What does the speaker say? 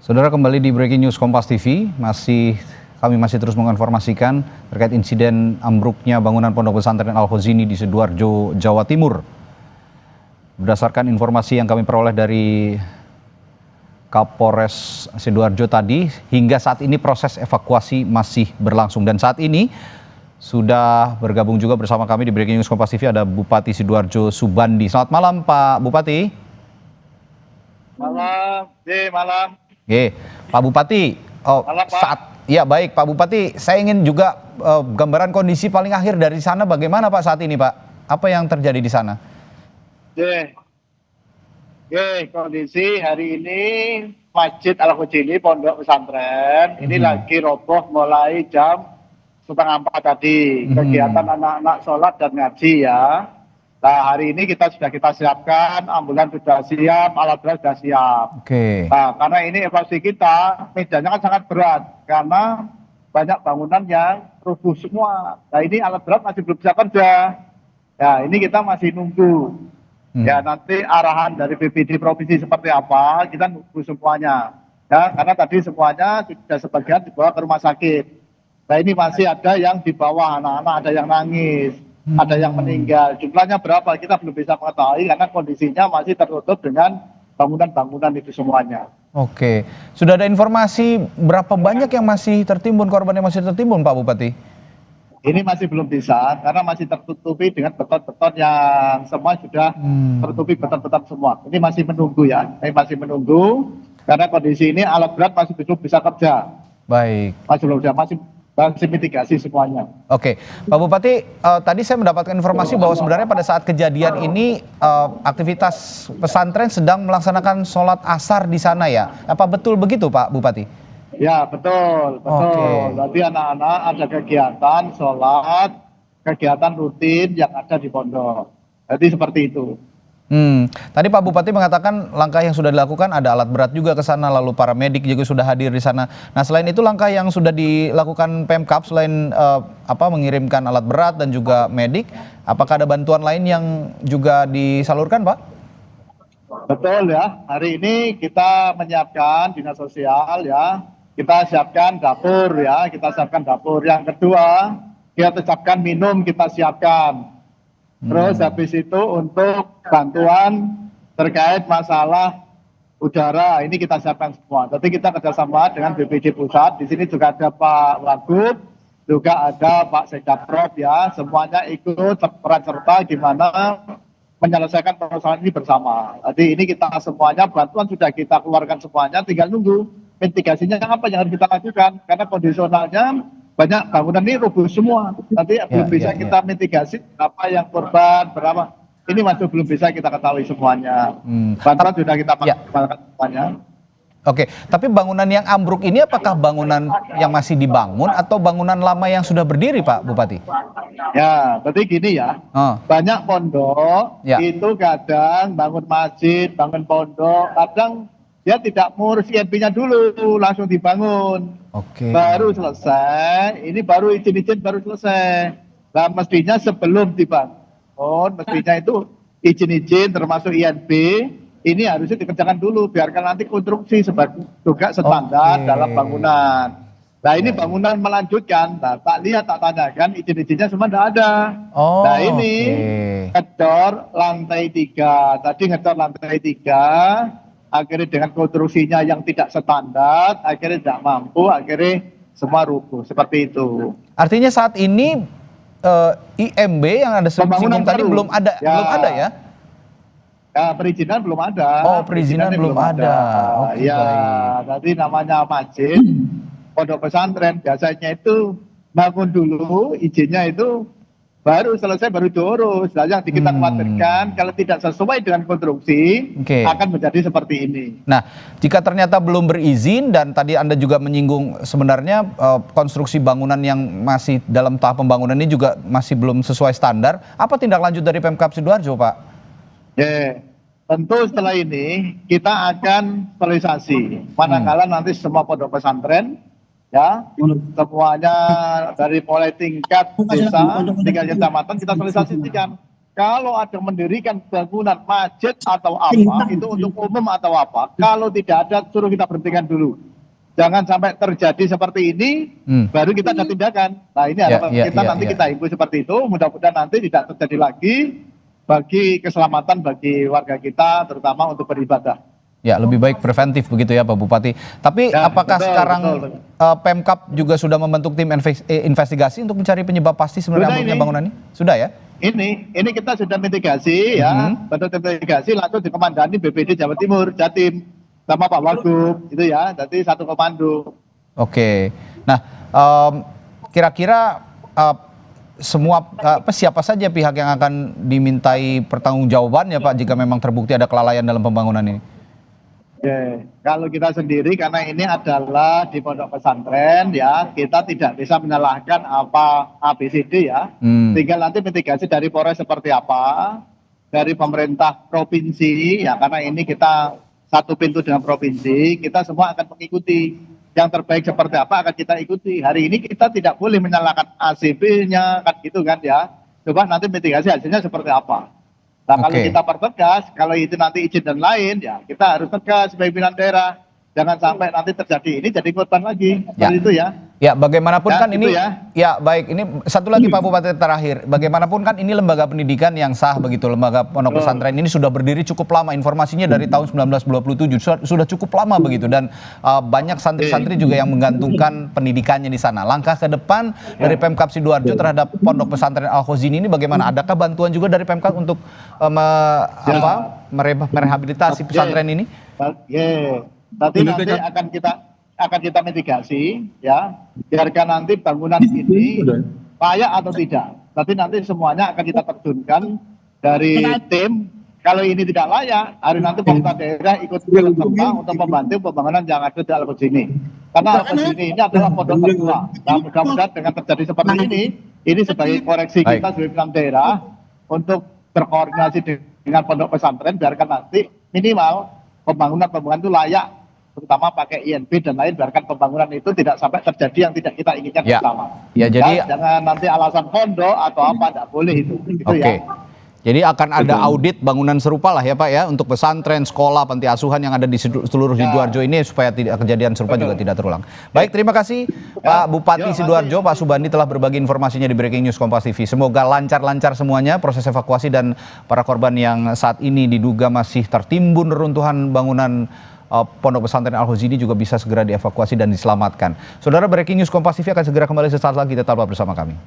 Saudara, kembali di Breaking News Kompas TV, kami masih terus menginformasikan terkait insiden ambruknya bangunan Pondok Pesantren Al-Khozini di Sidoarjo, Jawa Timur. Berdasarkan informasi yang kami peroleh dari Kapolres Sidoarjo tadi, hingga saat ini proses evakuasi masih berlangsung. Dan saat ini sudah bergabung juga bersama kami di Breaking News Kompas TV ada Bupati Sidoarjo Subandi. Selamat malam Pak Bupati. Malam. Pak Bupati, ya baik Pak Bupati, saya ingin juga gambaran kondisi paling akhir dari sana bagaimana Pak saat ini Pak? Apa yang terjadi di sana? Kondisi hari ini Masjid Al-Khozini Pondok Pesantren ini lagi roboh mulai jam 3:30 tadi. Kegiatan anak-anak sholat dan ngaji ya. Nah hari ini kita siapkan, ambulans sudah siap, alat berat sudah siap. Nah karena ini evakuasi kita, medannya kan sangat berat karena banyak bangunan yang rubuh semua. Nah ini alat berat masih belum bisa kerja. Ya ini kita masih nunggu. Ya nanti arahan dari BPD provinsi seperti apa, kita nunggu semuanya. Ya karena tadi semuanya sudah sebagian dibawa ke rumah sakit. Nah ini masih ada yang di bawah, anak-anak ada yang nangis. Ada yang meninggal, jumlahnya berapa kita belum bisa mengetahui karena kondisinya masih tertutup dengan bangunan-bangunan itu semuanya. Oke, sudah ada informasi berapa banyak yang masih tertimbun, korban yang masih tertimbun Pak Bupati? Ini masih belum bisa karena masih tertutupi dengan beton-beton yang semua sudah tertutupi beton-beton semua. Ini masih menunggu ya, masih menunggu karena kondisi ini alat berat masih belum bisa kerja. Baik. Masih mitigasi semuanya. Oke, Pak Bupati, tadi saya mendapatkan informasi bahwa sebenarnya pada saat kejadian ini aktivitas pesantren sedang melaksanakan sholat asar di sana ya. Apa betul begitu Pak Bupati? Ya betul. Tadi anak-anak ada kegiatan sholat, kegiatan rutin yang ada di pondok. Jadi seperti itu. Tadi Pak Bupati mengatakan langkah yang sudah dilakukan ada alat berat juga ke sana, lalu para medik juga sudah hadir di sana. Nah selain itu langkah yang sudah dilakukan Pemkab selain mengirimkan alat berat dan juga medik, apakah ada bantuan lain yang juga disalurkan Pak? Betul ya, hari ini kita menyiapkan dinas sosial ya, kita siapkan dapur ya, Yang kedua, kita siapkan minum, kita siapkan. Terus habis itu untuk bantuan terkait masalah udara ini kita siapkan semua. Jadi kita kerjasama dengan BPD Pusat. Di sini juga ada Pak Wagub, juga ada Pak Sekdaprov ya. Semuanya ikut peran serta gimana menyelesaikan persoalan ini bersama. Jadi ini kita semuanya bantuan sudah kita keluarkan semuanya. Tinggal nunggu mitigasinya apa yang harus kita lakukan. Karena kondisionalnya banyak bangunan ini rubuh semua. Nanti belum bisa kita mitigasi apa yang korban, berapa. Ini masih belum bisa kita ketahui semuanya. Bantuan sudah kita pakai semuanya. Oke, tapi bangunan yang ambruk ini apakah bangunan yang masih dibangun atau bangunan lama yang sudah berdiri Pak Bupati? Ya, berarti gini ya. Banyak pondok itu kadang bangun masjid, bangun pondok, kadang dia tidak mengurus INP-nya dulu, langsung dibangun. Baru selesai, ini baru izin baru selesai. Nah mestinya sebelum dibangun, mestinya itu izin termasuk INP, ini harusnya dikerjakan dulu, biarkan nanti konstruksi sebagai juga standar dalam bangunan. Nah ini bangunan melanjutkan, nah tak tanyakan izin-izinnya semua tidak ada. Nah ini ngedor lantai 3, tadi ngedor lantai 3, akhirnya dengan konstruksinya yang tidak standar, akhirnya tidak mampu, akhirnya semua rubuh seperti itu. Artinya saat ini IMB yang ada singgung tadi belum ada ya? Ya perizinan belum ada. Perizinan belum ada. Tadi namanya masjid, pondok pesantren biasanya itu bangun dulu, izinnya itu baru selesai baru diurus. Nah, yang kita khawatirkan kalau tidak sesuai dengan konstruksi akan menjadi seperti ini. Nah, jika ternyata belum berizin dan tadi Anda juga menyinggung sebenarnya konstruksi bangunan yang masih dalam tahap pembangunan ini juga masih belum sesuai standar, apa tindak lanjut dari Pemkab Sidoarjo, Pak? Tentu setelah ini kita akan sosialisasi. Manakala nanti semua pondok pesantren ya semuanya dari mulai tingkat desa, tingkat kecamatan kita sosialisasikan kalau ada mendirikan bangunan masjid atau apa, itu untuk umum atau apa, kalau tidak ada suruh kita berhentikan dulu. Jangan sampai terjadi seperti ini, baru kita ada tindakan. Nah ini harapan kita nanti kita himbau seperti itu, mudah-mudahan nanti tidak terjadi lagi bagi keselamatan bagi warga kita, terutama untuk beribadah. Ya, lebih baik preventif begitu ya Pak Bupati. Tapi Ya, apakah betul, sekarang betul. Pemkab juga sudah membentuk tim investigasi untuk mencari penyebab pasti sebenarnya ambruknya bangunan ini? Sudah ya? Ini kita sudah mitigasi ya, bentuk mitigasi langsung dikomandani BPD Jawa Timur, Jatim, sama Pak Wagub, itu ya, jadi satu komando. Oke. Nah, kira-kira siapa saja pihak yang akan dimintai pertanggungjawabannya Pak jika memang terbukti ada kelalaian dalam pembangunan ini? Oke, kalau kita sendiri karena ini adalah di pondok pesantren ya, kita tidak bisa menyalahkan apa ABCD ya. Tinggal nanti mitigasi dari Polres seperti apa, dari pemerintah provinsi ya, karena ini kita satu pintu dengan provinsi, kita semua akan mengikuti. Yang terbaik seperti apa akan kita ikuti. Hari ini kita tidak boleh menyalahkan ACB-nya kan gitu kan ya. Coba nanti mitigasi hasilnya seperti apa. Nah kalau kita pertegas, kalau itu nanti izin dan lain, ya kita harus tegas sebagai pimpinan daerah. Jangan sampai nanti terjadi ini jadi korban lagi. Seperti itu ya. Ya bagaimanapun ya, kan gitu ini, ya baik ini satu lagi Pak Bupati terakhir. Bagaimanapun kan ini lembaga pendidikan yang sah begitu, lembaga pondok pesantren ini sudah berdiri cukup lama. Informasinya dari tahun 1927, sudah cukup lama begitu. Dan banyak santri-santri juga yang menggantungkan pendidikannya di sana. Langkah ke depan dari Pemkab Sidoarjo terhadap pondok pesantren Al-Khozini ini bagaimana? Adakah bantuan juga dari Pemkab untuk merehabilitasi pesantren ini? Nanti akan kita mitigasi ya, biarkan nanti bangunan ini layak atau tidak. Tapi nanti semuanya akan kita terjunkan dari tim. Kalau ini tidak layak, hari nanti pemerintah daerah ikut serta untuk membantu pembangunan yang ada di Al-Khozini. Karena Al-Khozini ini adalah pondok tertua. Nah, mudah-mudahan dengan terjadi seperti ini sebagai koreksi kita sebagai pimpinan daerah untuk berkoordinasi dengan pondok pesantren, biarkan nanti minimal pembangunan itu layak, terutama pakai INB dan lain, biarkan pembangunan itu tidak sampai terjadi yang tidak kita inginkan bersama. Ya, jadi jangan nanti alasan pondok atau apa, tidak boleh itu. Ya. Jadi akan ada audit bangunan serupa lah ya Pak ya, untuk pesantren, sekolah, panti asuhan yang ada di seluruh Sidoarjo ini supaya tidak kejadian serupa juga tidak terulang. Baik, terima kasih Pak Bupati Sidoarjo, Pak Subandi telah berbagi informasinya di Breaking News Kompas TV. Semoga lancar-lancar semuanya proses evakuasi dan para korban yang saat ini diduga masih tertimbun reruntuhan bangunan Pondok Pesantren Al-Khozini juga bisa segera dievakuasi dan diselamatkan. Saudara, Breaking News Kompas TV akan segera kembali sesaat lagi, tetaplah bersama kami.